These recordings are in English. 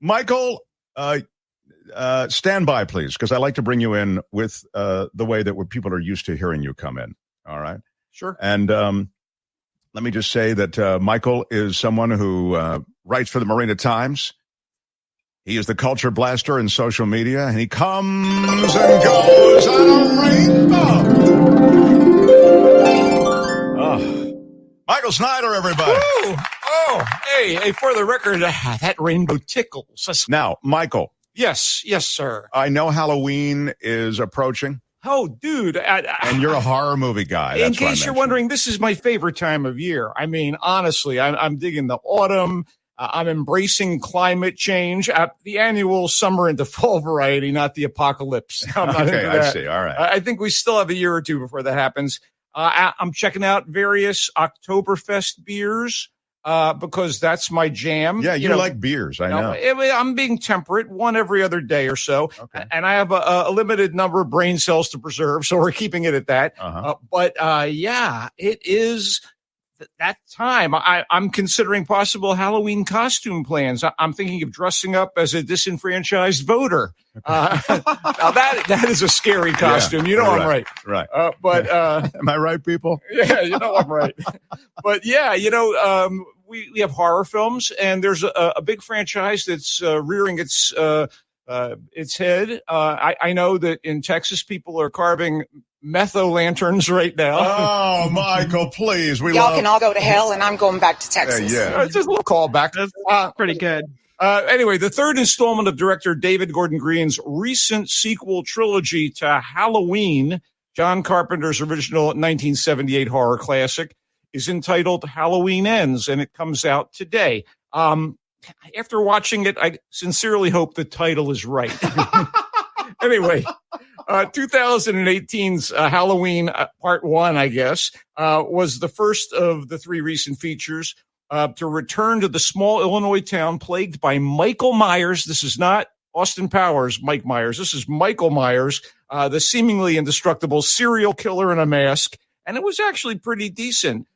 Michael, stand by, please, because I like to bring you in with the way that people are used to hearing you come in. All right? Sure. And let me just say that Michael is someone who writes for the Marina Times. He is the culture blaster in social media, and he comes and goes on a rainbow. Michael Snyder, everybody. Woo! Oh, hey, for the record, that rainbow tickles. Now, Michael. Yes, sir. I know Halloween is approaching. Oh, dude. And you're a horror movie guy. In case you're wondering, this is my favorite time of year. I mean, honestly, I'm digging the autumn. I'm embracing climate change, the annual summer into fall variety, not the apocalypse. I'm not okay, into that. I see. All right. I think we still have a year or two before that happens. I'm checking out various Oktoberfest beers because that's my jam. Yeah, you like beers. I know. I'm being temperate, one every other day or so. Okay. And I have a limited number of brain cells to preserve, so we're keeping it at that. But yeah, it is that time. I'm considering possible Halloween costume plans. I'm thinking of dressing up as a disenfranchised voter. Now that is a scary costume. Yeah, I'm right. Right. But am I right, people? Yeah, I'm right. But yeah, we have horror films, and there's a big franchise that's rearing its head. I know that in Texas, people are carving metho-lanterns right now. Oh, Michael, please. Y'all can all go to hell, and I'm going back to Texas. Yeah. It's just a little callback. That's pretty good. Anyway, the third installment of director David Gordon Green's recent sequel trilogy to Halloween, John Carpenter's original 1978 horror classic, is entitled Halloween Ends, and it comes out today. After watching it, I sincerely hope the title is right. Anyway, 2018's Halloween Part 1, I guess, was the first of the three recent features to return to the small Illinois town plagued by Michael Myers. This is not Austin Powers, Mike Myers. This is Michael Myers, the seemingly indestructible serial killer in a mask. And it was actually pretty decent.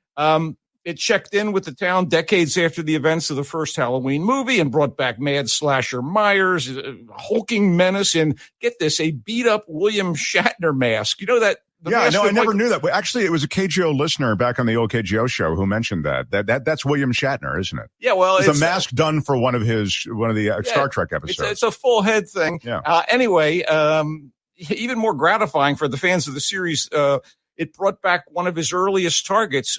It checked in with the town decades after the events of the first Halloween movie and brought back mad slasher Myers, a hulking menace, and get this, a beat-up William Shatner mask. You know that? Yeah, no, I never knew that. Actually, it was a KGO listener back on the old KGO show who mentioned that's William Shatner, isn't it? Yeah, well, it's a mask done for one of the Star Trek episodes. It's a full head thing. Yeah. Anyway, even more gratifying for the fans of the series, it brought back one of his earliest targets,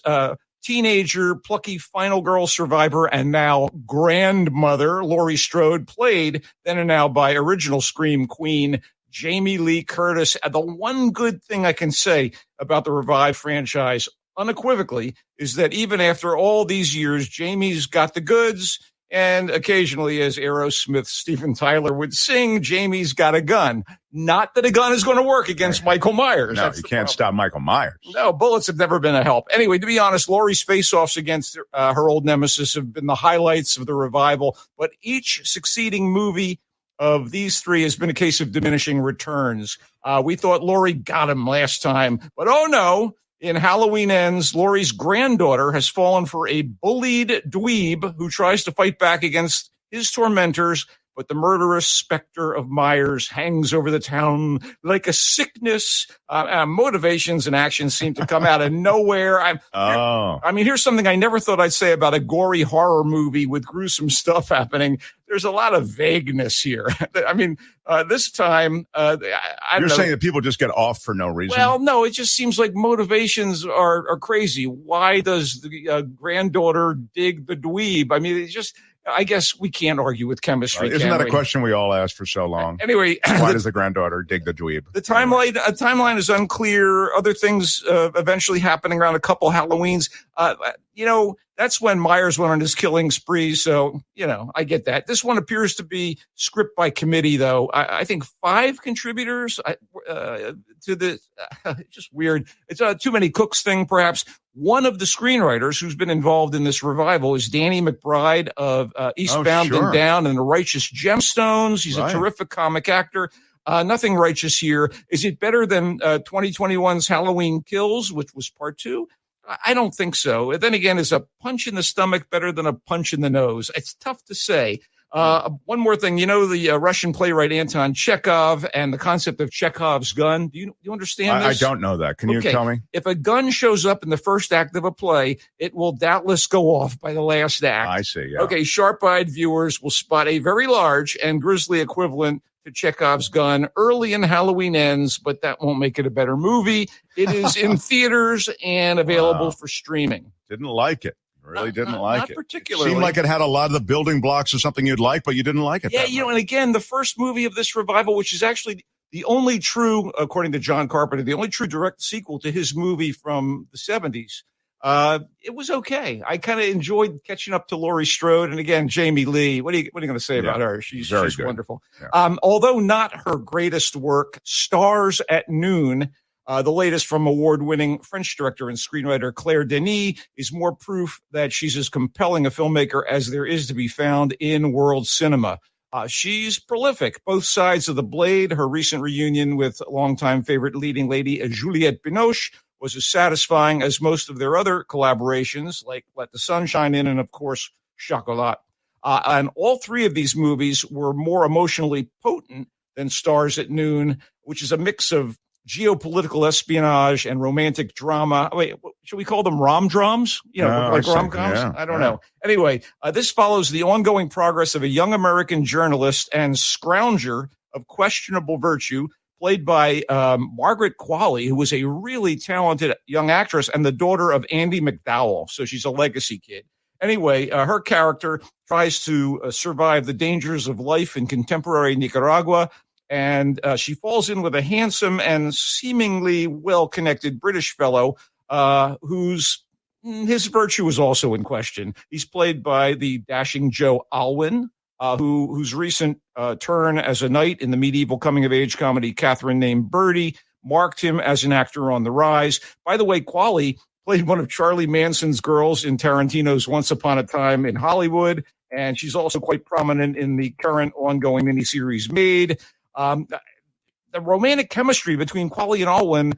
teenager, plucky final girl survivor, and now grandmother Laurie Strode, played then and now by original Scream queen Jamie Lee Curtis. The one good thing I can say about the revived franchise unequivocally is that even after all these years, Jamie's got the goods. And occasionally, as Aerosmith Steven Tyler would sing, Jamie's got a gun. Not that a gun is going to work against Michael Myers. No, you can't stop Michael Myers. No, bullets have never been a help. Anyway, to be honest, Laurie's face-offs against her old nemesis have been the highlights of the revival. But each succeeding movie of these three has been a case of diminishing returns. We thought Laurie got him last time, but oh no. In Halloween Ends, Laurie's granddaughter has fallen for a bullied dweeb who tries to fight back against his tormentors, but the murderous specter of Myers hangs over the town like a sickness. Motivations and actions seem to come out of nowhere. I mean, here's something I never thought I'd say about a gory horror movie with gruesome stuff happening. There's a lot of vagueness here. I mean, this time, You're saying that people just get off for no reason? Well, no, it just seems like motivations are crazy. Why does the granddaughter dig the dweeb? I mean, it's just... I guess we can't argue with chemistry. Isn't that a question we all asked for so long? Anyway, why does the granddaughter dig the dweeb? The timeline is unclear. Other things eventually happening around a couple Halloweens. That's when Myers went on his killing spree. So, I get that. This one appears to be script by committee, though. I think 5 contributors to the just weird. It's a too many cooks thing, perhaps. One of the screenwriters who's been involved in this revival is Danny McBride of Eastbound and Down and The Righteous Gemstones. He's a terrific comic actor. Nothing righteous here. Is it better than 2021's Halloween Kills, which was part 2? I don't think so. Then again, is a punch in the stomach better than a punch in the nose? It's tough to say. One more thing, the Russian playwright Anton Chekhov and the concept of Chekhov's gun. Do you understand this? I don't know that. Can you tell me? If a gun shows up in the first act of a play, it will doubtless go off by the last act. I see. Yeah. Okay, sharp-eyed viewers will spot a very large and grisly equivalent to Chekhov's gun early in Halloween Ends, but that won't make it a better movie. It is in theaters and available for streaming. Didn't like it. Really didn't like it. Not particularly. It seemed like it had a lot of the building blocks of something you'd like, but you didn't like it. Yeah, and again, the first movie of this revival, which is actually the only true, according to John Carpenter, the only true direct sequel to his movie from the 70s. It was okay. I kind of enjoyed catching up to Laurie Strode, and again, Jamie Lee. What are you going to say about her? She's wonderful. Yeah. Although not her greatest work, Stars at Noon, the latest from award-winning French director and screenwriter Claire Denis, is more proof that she's as compelling a filmmaker as there is to be found in world cinema. She's prolific, both sides of the blade. Her recent reunion with longtime favorite leading lady Juliette Binoche was as satisfying as most of their other collaborations, like Let the Sun Shine In and, of course, Chocolat. And all three of these movies were more emotionally potent than Stars at Noon, which is a mix of geopolitical espionage and romantic drama. Wait, should we call them rom-droms? Like rom-coms? Yeah, I don't know. Anyway, this follows the ongoing progress of a young American journalist and scrounger of questionable virtue, played by Margaret Qualley, who was a really talented young actress and the daughter of Andy McDowell. So she's a legacy kid. Anyway, her character tries to survive the dangers of life in contemporary Nicaragua, and she falls in with a handsome and seemingly well-connected British fellow his virtue is also in question. He's played by the dashing Joe Alwyn, whose recent turn as a knight in the medieval coming-of-age comedy Catherine Named Birdie marked him as an actor on the rise. By the way, Qualley played one of Charlie Manson's girls in Tarantino's Once Upon a Time in Hollywood, and she's also quite prominent in the current ongoing miniseries Made. The romantic chemistry between Qualley and Alwyn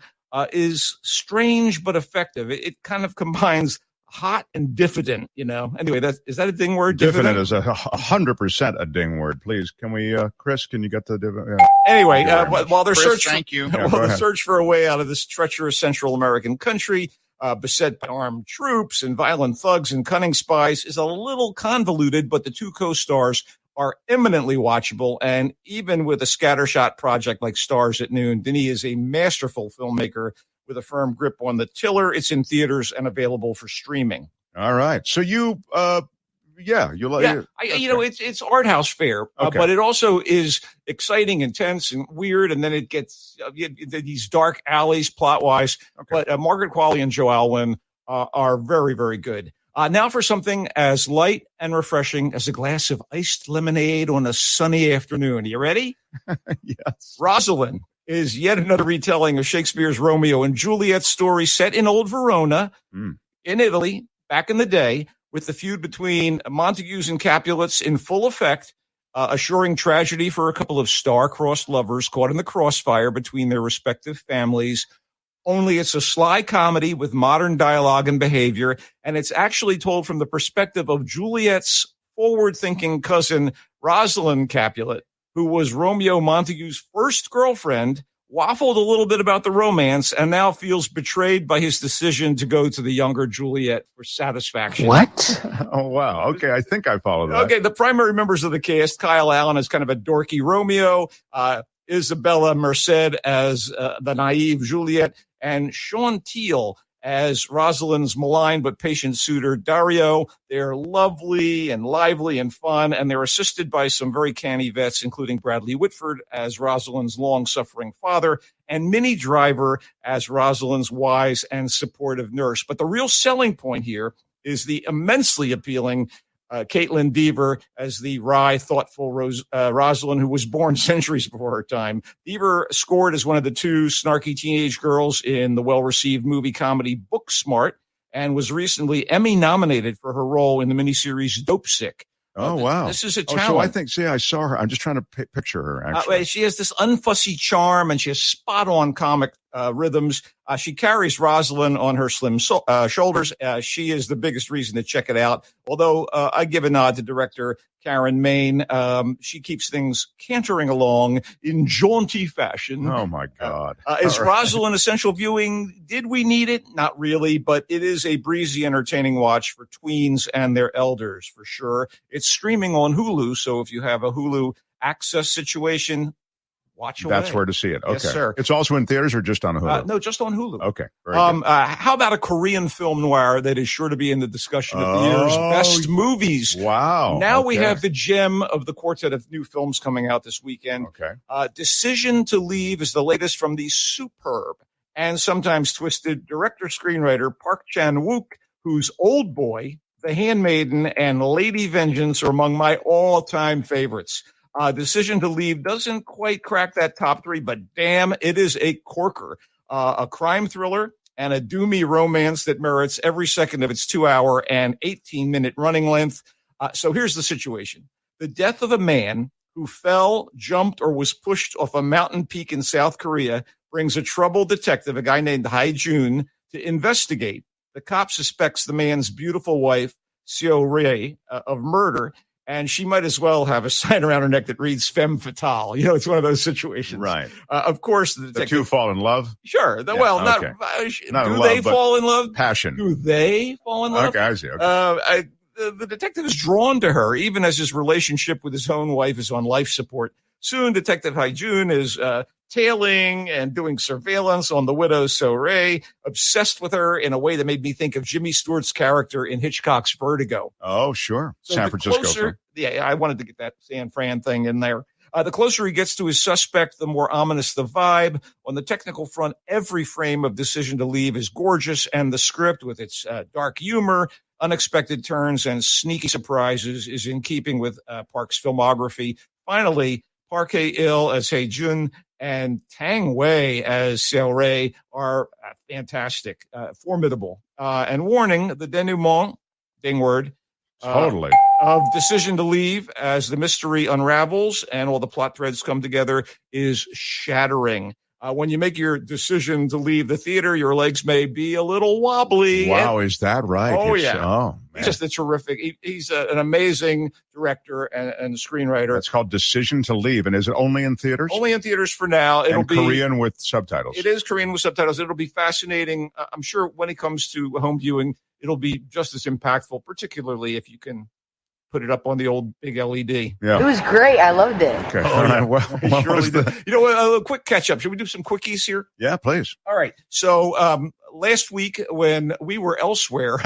is strange but effective. It kind of combines hot and diffident, Anyway, is that a ding word? Diffident is 100% a ding word. Please, can we, Chris? Can you get the? Anyway, while they're search for a way out of this treacherous Central American country, beset by armed troops and violent thugs and cunning spies, is a little convoluted, but the two co-stars are eminently watchable, and even with a scattershot project like Stars at Noon, Denis is a masterful filmmaker with a firm grip on the tiller. It's in theaters and available for streaming. All right. So it's art house fare, but it also is exciting, intense, and weird, and then it gets these dark alleys plot-wise. Okay. But Margaret Qualley and Joe Alwyn are very, very good. Now for something as light and refreshing as a glass of iced lemonade on a sunny afternoon. You ready? Yes. Rosalind is yet another retelling of Shakespeare's Romeo and Juliet story set in Old Verona in Italy back in the day, with the feud between Montagues and Capulets in full effect, assuring tragedy for a couple of star-crossed lovers caught in the crossfire between their respective families. Only it's a sly comedy with modern dialogue and behavior, and it's actually told from the perspective of Juliet's forward-thinking cousin, Rosalind Capulet, who was Romeo Montague's first girlfriend, waffled a little bit about the romance, and now feels betrayed by his decision to go to the younger Juliet for satisfaction. What? Oh, wow. Okay, I think I follow that. Okay, the primary members of the cast, Kyle Allen as kind of a dorky Romeo, Isabella Merced as the naive Juliet, and Sean Teal as Rosalind's maligned but patient suitor, Dario. They're lovely and lively and fun, and they're assisted by some very canny vets, including Bradley Whitford as Rosalind's long-suffering father, and Minnie Driver as Rosalind's wise and supportive nurse. But the real selling point here is the immensely appealing Caitlin Dever as the wry, thoughtful Rosalind, who was born centuries before her time. Dever scored as one of the two snarky teenage girls in the well-received movie comedy Booksmart, and was recently Emmy nominated for her role in the miniseries Dope Sick. Oh, wow. This is a talent. So I think, I saw her. I'm just trying to picture her, actually. She has this unfussy charm, and she has spot-on comic rhythms. She carries Rosalind on her slim shoulders. She is the biggest reason to check it out. Although I give a nod to director Karen Maine. She keeps things cantering along in jaunty fashion. Oh, my God. Is Rosalind essential viewing? Did we need it? Not really, but it is a breezy, entertaining watch for tweens and their elders, for sure. It's streaming on Hulu, so if you have a Hulu access situation, watch away. That's where to see it. Okay. Yes, sir. It's also in theaters or just on Hulu? No, just on Hulu. Okay. Very good. How about a Korean film noir that is sure to be in the discussion of the year's best movies? Wow. Now we have the gem of the quartet of new films coming out this weekend. Okay. Decision to Leave is the latest from the superb and sometimes twisted director-screenwriter Park Chan-wook, whose Old Boy, The Handmaiden, and Lady Vengeance are among my all-time favorites. Decision to Leave doesn't quite crack that top three, but damn, it is a corker. A crime thriller and a doomy romance that merits every second of its 2-hour and 18-minute running length. So here's the situation. The death of a man who fell, jumped, or was pushed off a mountain peak in South Korea brings a troubled detective, a guy named Hae-jun, to investigate. The cop suspects the man's beautiful wife, Seo-rae, of murder, and she might as well have a sign around her neck that reads "Femme Fatale." You know, it's one of those situations. Right. Of course, the detective. The two fall in love? Sure. Yeah, Well, okay. Not do in they love, but fall in love? Passion. Do they fall in love? Okay, I see. Okay. The detective is drawn to her, even as his relationship with his own wife is on life support. Soon, Detective Hae-jun is tailing and doing surveillance on the widow Seo-rae, obsessed with her in a way that made me think of Jimmy Stewart's character in Hitchcock's Vertigo. Oh, sure. So San Francisco. Yeah, I wanted to get that San Fran thing in there. The closer he gets to his suspect, the more ominous the vibe. On the technical front, every frame of Decision to Leave is gorgeous, and the script, with its dark humor, unexpected turns, and sneaky surprises, is in keeping with Park's filmography. Finally, Park Hae-il as Hae-jun and Tang Wei as Seo-rae are fantastic, formidable. And warning, the denouement, ding word, Totally. of Decision to Leave, as the mystery unravels and all the plot threads come together, is shattering. When you make your decision to leave the theater, your legs may be a little wobbly. Wow, is that right? Oh, yeah. Oh, man. He's just a terrific. He's an amazing director and screenwriter. It's called Decision to Leave, and is it only in theaters? Only in theaters for now. It'll be Korean with subtitles. It is Korean with subtitles. It'll be fascinating. I'm sure when it comes to home viewing, it'll be just as impactful, particularly if you can put it up on the old big LED. Yeah. It was great. I loved it. Okay. Oh, All right. yeah. Well, what was the... You know what? A quick catch up. Should we do some quickies here? Yeah, please. All right. So last week when we were elsewhere,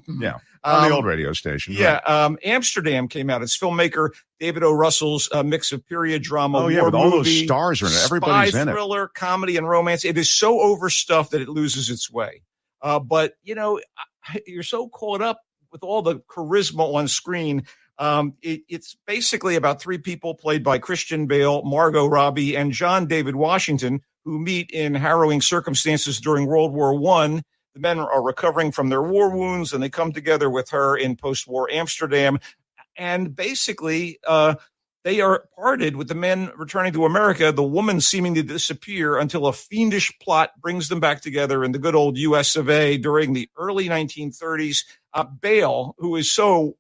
Yeah. On the old radio station. Yeah, Right. Amsterdam came out. It's filmmaker David O. Russell's mix of period drama, Oh, yeah, war with all those movie, stars in it. Everybody's spy in it. thriller, comedy, and romance. It is so overstuffed that it loses its way. But, you know, you're so caught up with all the charisma on screen. It's basically about three people played by Christian Bale, Margot Robbie, and John David Washington, who meet in harrowing circumstances during World War I. The men are recovering from their war wounds, and they come together with her in post-war Amsterdam. And basically, they are parted with the men returning to America, the woman seeming to disappear until a fiendish plot brings them back together in the good old U.S. of A. during the early 1930s. Bale,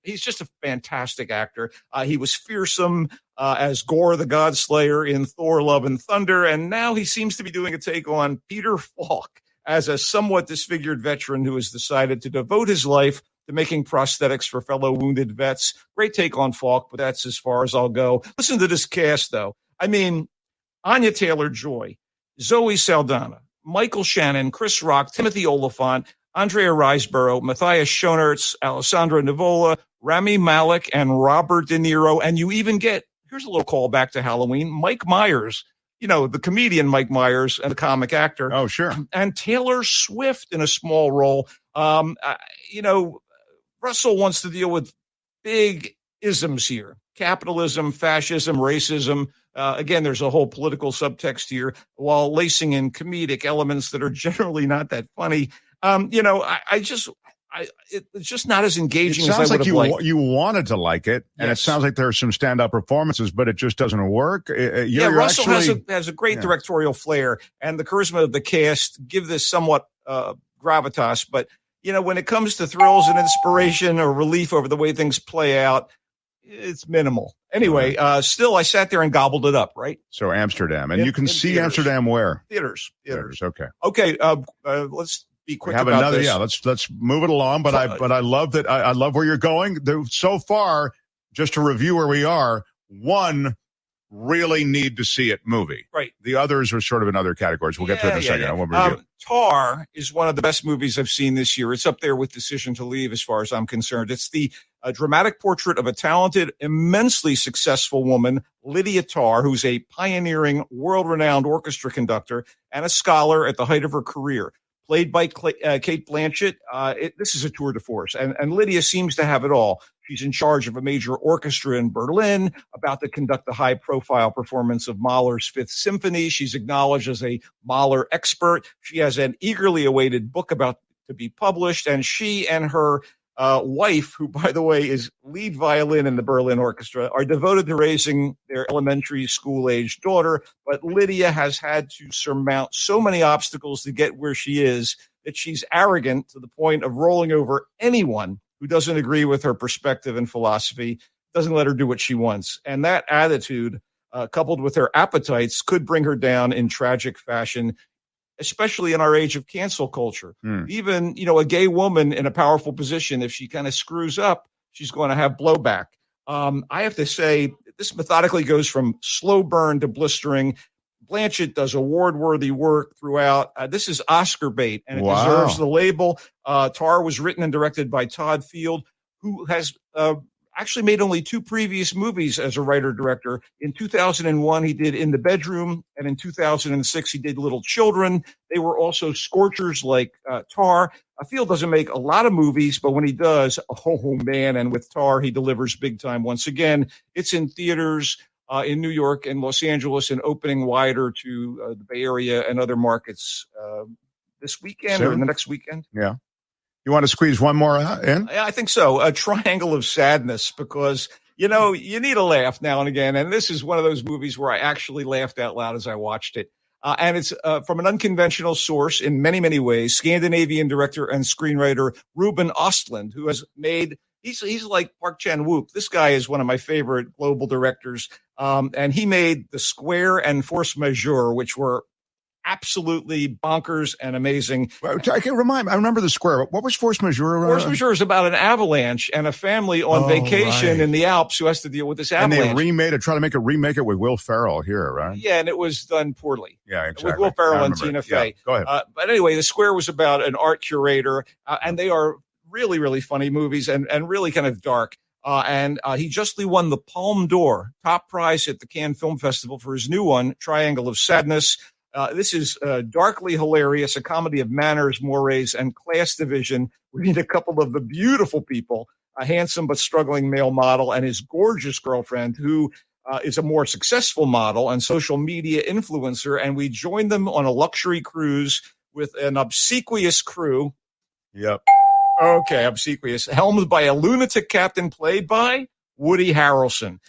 he's just a fantastic actor. He was fearsome as Gore the Godslayer in Thor, Love and Thunder, and now he seems to be doing a take on Peter Falk as a somewhat disfigured veteran who has decided to devote his life to making prosthetics for fellow wounded vets. Great take on Falk, but that's as far as I'll go. Listen to this cast, though. I mean, Anya Taylor-Joy, Zoe Saldana, Michael Shannon, Chris Rock, Timothy Olyphant, Andrea Riseborough, Matthias Schoenaerts, Alessandra Nivola, Rami Malek, and Robert De Niro. And you even get, here's a little call back to Halloween, Mike Myers, you know, the comedian Mike Myers and the comic actor. Oh, sure. And Taylor Swift in a small role. You know, Russell wants to deal with big isms here. Capitalism, fascism, racism. Again, there's a whole political subtext here, while lacing in comedic elements that are generally not that funny. You know, it's just not as engaging It as I sounds would like have liked. you wanted to like it, and it Yes. sounds like there are some standout performances, but it just doesn't work. Russell has a great directorial flair, and the charisma of the cast give this somewhat gravitas. But when it comes to thrills and inspiration or relief over the way things play out, it's minimal. Anyway, still, I sat there and gobbled it up. Right. So Amsterdam, and you can see theaters. Amsterdam where theaters. Okay. Let's be quick have about another. this. Yeah, let's move it along. But I love that. I love where you're going. So far, just to review where we are, one really need to see it movie. Right. The others are sort of in other categories. We'll get to it in a second. I won't review. Tar is one of the best movies I've seen this year. It's up there with Decision to Leave as far as I'm concerned. It's the dramatic portrait of a talented, immensely successful woman, Lydia Tarr, who's a pioneering, world-renowned orchestra conductor and a scholar at the height of her career. Played by Kate Blanchett. This is a tour de force, and Lydia seems to have it all. She's in charge of a major orchestra in Berlin, about to conduct the high-profile performance of Mahler's Fifth Symphony. She's acknowledged as a Mahler expert. She has an eagerly awaited book about to be published, and she and her wife, who, by the way, is lead violin in the Berlin Orchestra, are devoted to raising their elementary school-aged daughter. But Lydia has had to surmount so many obstacles to get where she is that she's arrogant to the point of rolling over anyone who doesn't agree with her perspective and philosophy, doesn't let her do what she wants. And that attitude, coupled with her appetites, could bring her down in tragic fashion, especially in our age of cancel culture. Even, a gay woman in a powerful position, if she kind of screws up, she's going to have blowback. I have to say, this methodically goes from slow burn to blistering. Blanchett does award-worthy work throughout. This is Oscar bait, and it deserves the label. Tar was written and directed by Todd Field, who has actually made only two previous movies as a writer-director. In 2001, he did In the Bedroom, and in 2006, he did Little Children. They were also scorchers like Tar. Field doesn't make a lot of movies, but when he does, oh, man, and with Tar, he delivers big time once again. It's in theaters in New York and Los Angeles and opening wider to the Bay Area and other markets this weekend or in the next weekend. Yeah. You want to squeeze one more in? I think so. A Triangle of Sadness, because, you need a laugh now and again. And this is one of those movies where I actually laughed out loud as I watched it. And it's from an unconventional source in many, many ways. Scandinavian director and screenwriter Ruben Östlund, who has made, he's like Park Chan-wook. This guy is one of my favorite global directors. And he made The Square and Force Majeure, which were absolutely bonkers and amazing. I remember The Square. What was Force Majeure? Force Majeure is about an avalanche and a family on vacation in the Alps who has to deal with this avalanche. And they try to remake it with Will Ferrell here, right? Yeah, and it was done poorly. Yeah, exactly. With Will Ferrell and Tina Fey. Yeah, go ahead. But anyway, The Square was about an art curator, and they are really, really funny movies and really kind of dark. And he justly won the Palme d'Or, top prize at the Cannes Film Festival for his new one, Triangle of Sadness. This is darkly hilarious, a comedy of manners, mores, and class division. We need a couple of the beautiful people, a handsome but struggling male model and his gorgeous girlfriend, who is a more successful model and social media influencer. And we join them on a luxury cruise with an obsequious crew. Yep. Okay, obsequious. Helmed by a lunatic captain played by Woody Harrelson.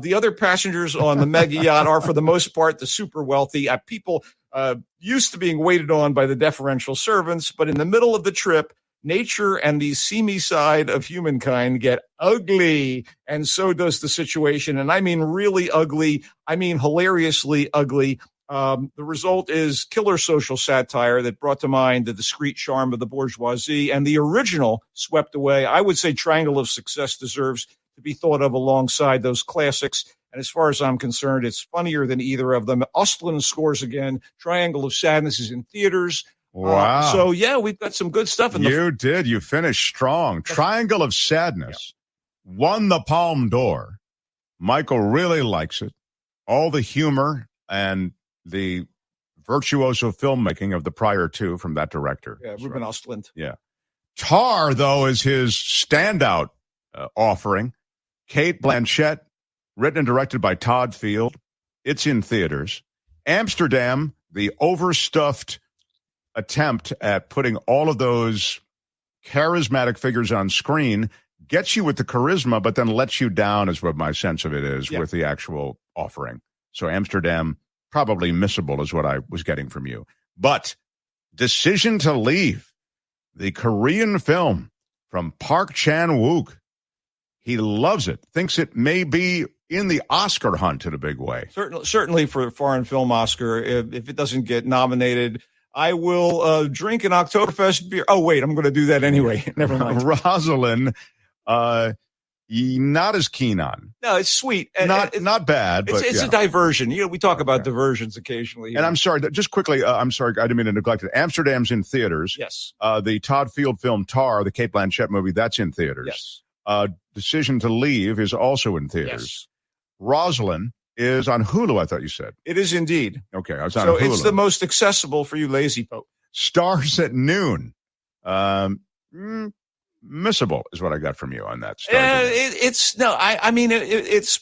The other passengers on the mega yacht are, for the most part, the super wealthy people used to being waited on by the deferential servants. But in the middle of the trip, nature and the seamy side of humankind get ugly. And so does the situation. And I mean really ugly. I mean hilariously ugly. The result is killer social satire that brought to mind the discreet charm of the bourgeoisie, and the original swept away. I would say Triangle of Success deserves to be thought of alongside those classics. And as far as I'm concerned, it's funnier than either of them. Östlund scores again. Triangle of Sadness is in theaters. Wow. So, yeah, we've got some good stuff. You finished strong. Triangle of Sadness won the Palme d'Or. Michael really likes it. All the humor and the virtuoso filmmaking of the prior two from that director. Yeah, Ruben Östlund. Yeah. Tar, though, is his standout offering. Kate Blanchett, written and directed by Todd Field. It's in theaters. Amsterdam, the overstuffed attempt at putting all of those charismatic figures on screen, gets you with the charisma, but then lets you down is what my sense of it is with the actual offering. So Amsterdam, probably missable is what I was getting from you. But Decision to Leave, the Korean film from Park Chan-wook. He loves it, thinks it may be in the Oscar hunt in a big way. Certainly for Foreign Film Oscar, if it doesn't get nominated, I will drink an Oktoberfest beer. Oh, wait, I'm going to do that anyway. Never mind. Rosalind, not as keen on. No, it's sweet. And not bad, but it's a diversion. We talk about diversions occasionally. And I'm sorry, just quickly, I'm sorry, I didn't mean to neglect it. Amsterdam's in theaters. Yes. The Todd Field film Tar, the Cate Blanchett movie, that's in theaters. Yes. Decision to Leave is also in theaters. Yes. Rosalind is on Hulu, I thought you said. It is indeed. Okay, I was on So Hulu. it's the most accessible for you lazy folk. Stars at Noon. Missable is what I got from you on that. It's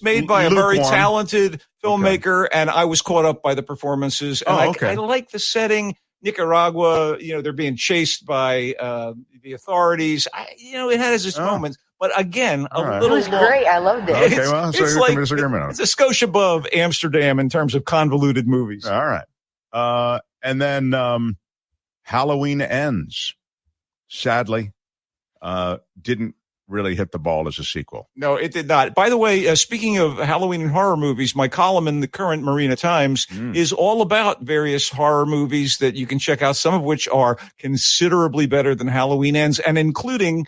made by a very talented filmmaker, and I was caught up by the performances. And I like the setting. Nicaragua, they're being chased by the authorities. It has its moments. But again, little. It was great. I loved it. Okay, well, so it's like it's a skosh above Amsterdam in terms of convoluted movies. All right. And then Halloween Ends. Sadly, didn't really hit the ball as a sequel. No, it did not. By the way, speaking of Halloween and horror movies, my column in the current Marina Times is all about various horror movies that you can check out, some of which are considerably better than Halloween Ends, and including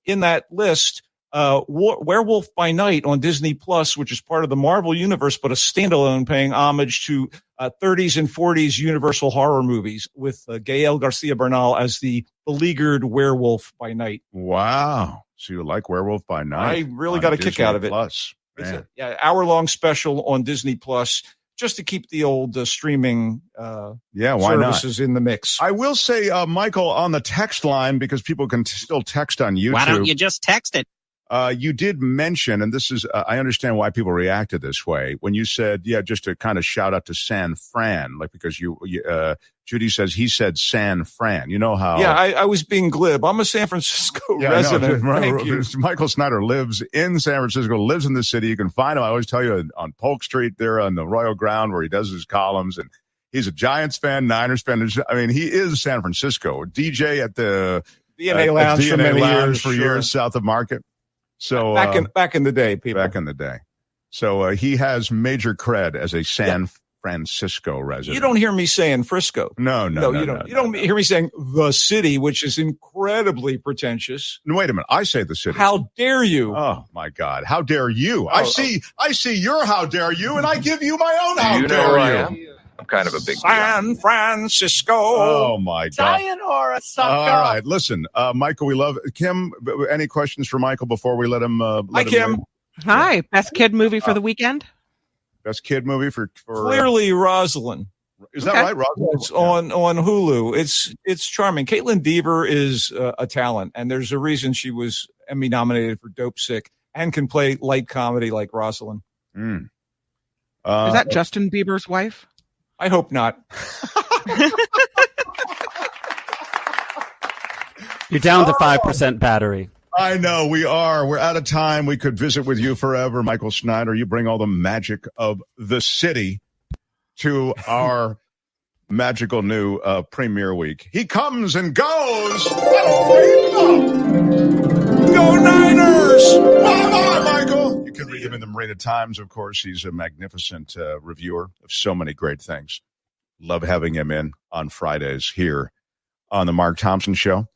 in that list, Werewolf by Night on Disney Plus, which is part of the Marvel universe, but a standalone paying homage to 30s and 40s Universal horror movies with Gael Garcia Bernal as the beleaguered werewolf by night. Wow. So you like Werewolf by Night? I really got a kick out of it. Plus. It's an hour-long special on Disney Plus, just to keep the old streaming why services not? in the mix. I will say, Michael, on the text line, because people can still text on YouTube. Why don't you just text it? You did mention, and this is, I understand why people reacted this way, when you said, just to kind of shout out to San Fran, like because Judy says he said San Fran. You know how? Yeah, I was being glib. I'm a San Francisco resident. Thank you. Michael Snyder lives in San Francisco, lives in the city. You can find him. I always tell you on Polk Street there on the Royal Ground where he does his columns, and he's a Giants fan, Niners fan. I mean, he is San Francisco. DJ at the DNA Lounge for years south of Market. So back in the day, people. Back in the day. So he has major cred as a San Francisco resident. You don't hear me saying Frisco. No, you don't. You don't hear me saying the city, which is incredibly pretentious. No, wait a minute. I say the city. How dare you? Oh my God! How dare you? I see your how dare you, and I give you my own how dare you. I'm kind of a big San Francisco. Oh my God! Sayonara, sucker. All right, listen, Michael, we love Kim. Any questions for Michael before we let him? Hi, Kim. Hi, best kid movie for the weekend. Best kid movie for clearly Rosalind. Is that right, Rosalind? It's on Hulu. It's charming. Caitlin Dever is a talent, and there's a reason she was Emmy nominated for Dope Sick and can play light comedy like Rosalind. Is that Justin Bieber's wife? I hope not. You're down to 5% battery. I know we are. We're out of time. We could visit with you forever, Michael Snyder. You bring all the magic of the city to our magical new premiere week. He comes and goes. Go Niners! Bye-bye, Michael. You can read him in the Marina Times, of course. He's a magnificent reviewer of so many great things. Love having him in on Fridays here on the Mark Thompson Show.